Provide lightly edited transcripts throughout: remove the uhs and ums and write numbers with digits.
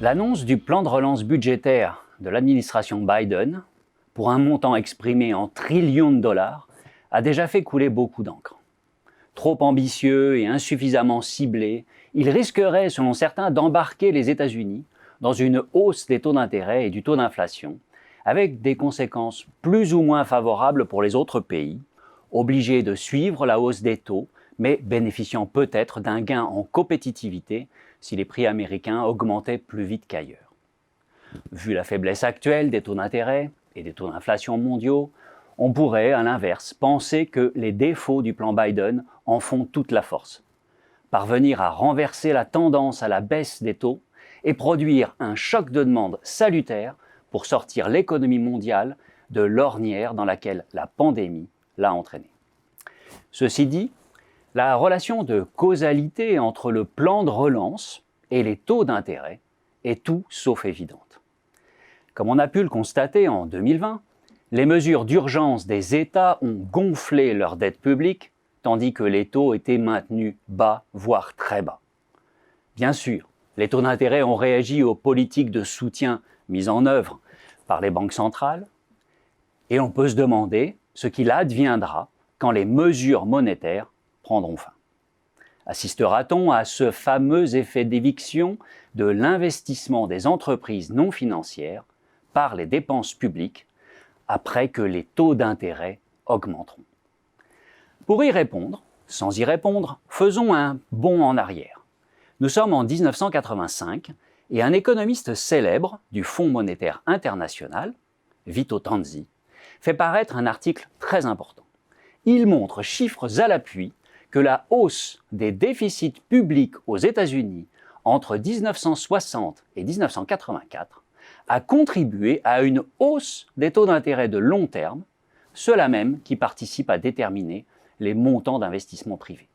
L'annonce du plan de relance budgétaire de l'administration Biden, pour un montant exprimé en trillions de dollars, a déjà fait couler beaucoup d'encre. Trop ambitieux et insuffisamment ciblé, il risquerait, selon certains, d'embarquer les États-Unis dans une hausse des taux d'intérêt et du taux d'inflation, avec des conséquences plus ou moins favorables pour les autres pays, obligés de suivre la hausse des taux, mais bénéficiant peut-être d'un gain en compétitivité si les prix américains augmentaient plus vite qu'ailleurs. Vu la faiblesse actuelle des taux d'intérêt et des taux d'inflation mondiaux, on pourrait, à l'inverse, penser que les défauts du plan Biden en font toute la force. Parvenir à renverser la tendance à la baisse des taux et produire un choc de demande salutaire pour sortir l'économie mondiale de l'ornière dans laquelle la pandémie l'a entraînée. Ceci dit, la relation de causalité entre le plan de relance et les taux d'intérêt est tout sauf évidente. Comme on a pu le constater en 2020, les mesures d'urgence des États ont gonflé leur dette publique, tandis que les taux étaient maintenus bas, voire très bas. Bien sûr, les taux d'intérêt ont réagi aux politiques de soutien mises en œuvre par les banques centrales, et on peut se demander ce qu'il adviendra quand les mesures monétaires prendront fin. Assistera-t-on à ce fameux effet d'éviction de l'investissement des entreprises non financières par les dépenses publiques après que les taux d'intérêt augmenteront? Pour y répondre, sans y répondre, faisons un bond en arrière. Nous sommes en 1985 et un économiste célèbre du Fonds monétaire international, Vito Tanzi, fait paraître un article très important. Il montre chiffres à l'appui que la hausse des déficits publics aux États-Unis entre 1960 et 1984 a contribué à une hausse des taux d'intérêt de long terme, ceux-là même qui participent à déterminer les montants d'investissement privés.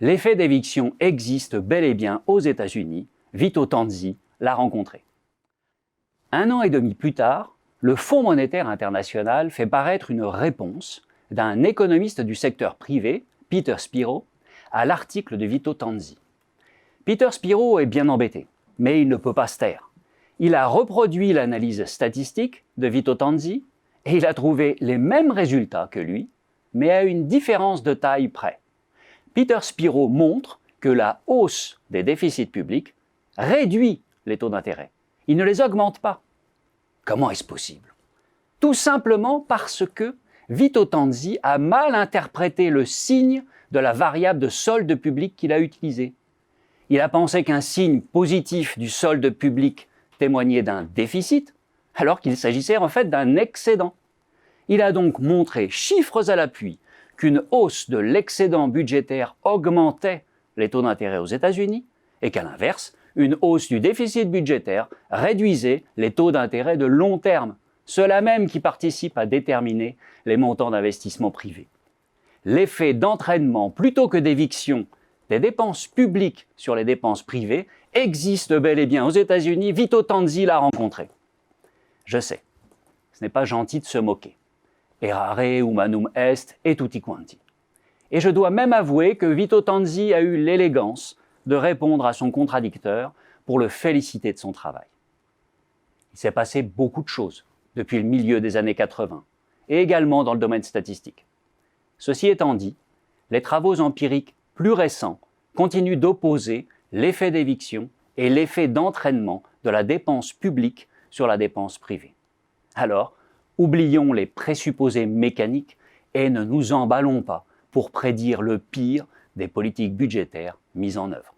L'effet d'éviction existe bel et bien aux États-Unis, Vito Tanzi l'a rencontré. 1 an et demi plus tard, le Fonds monétaire international fait paraître une réponse d'un économiste du secteur privé, Peter Spiro, à l'article de Vito Tanzi. Peter Spiro est bien embêté, mais il ne peut pas se taire. Il a reproduit l'analyse statistique de Vito Tanzi et il a trouvé les mêmes résultats que lui, mais à une différence de taille près. Peter Spiro montre que la hausse des déficits publics réduit les taux d'intérêt. Il ne les augmente pas. Comment est-ce possible? Tout simplement parce que Vito Tanzi a mal interprété le signe de la variable de solde public qu'il a utilisé. Il a pensé qu'un signe positif du solde public témoignait d'un déficit, alors qu'il s'agissait en fait d'un excédent. Il a donc montré, chiffres à l'appui, qu'une hausse de l'excédent budgétaire augmentait les taux d'intérêt aux États-Unis et qu'à l'inverse, une hausse du déficit budgétaire réduisait les taux d'intérêt de long terme, ceux-là même qui participent à déterminer les montants d'investissement privés. L'effet d'entraînement plutôt que d'éviction des dépenses publiques sur les dépenses privées existe bel et bien aux États-Unis. Vito Tanzi l'a rencontré. Je sais, ce n'est pas gentil de se moquer. Errare humanum est et tutti quanti. Et je dois même avouer que Vito Tanzi a eu l'élégance de répondre à son contradicteur pour le féliciter de son travail. Il s'est passé beaucoup de choses depuis le milieu des années 80, et également dans le domaine statistique. Ceci étant dit, les travaux empiriques plus récents continuent d'opposer l'effet d'éviction et l'effet d'entraînement de la dépense publique sur la dépense privée. Alors, oublions les présupposés mécaniques et ne nous emballons pas pour prédire le pire des politiques budgétaires mises en œuvre.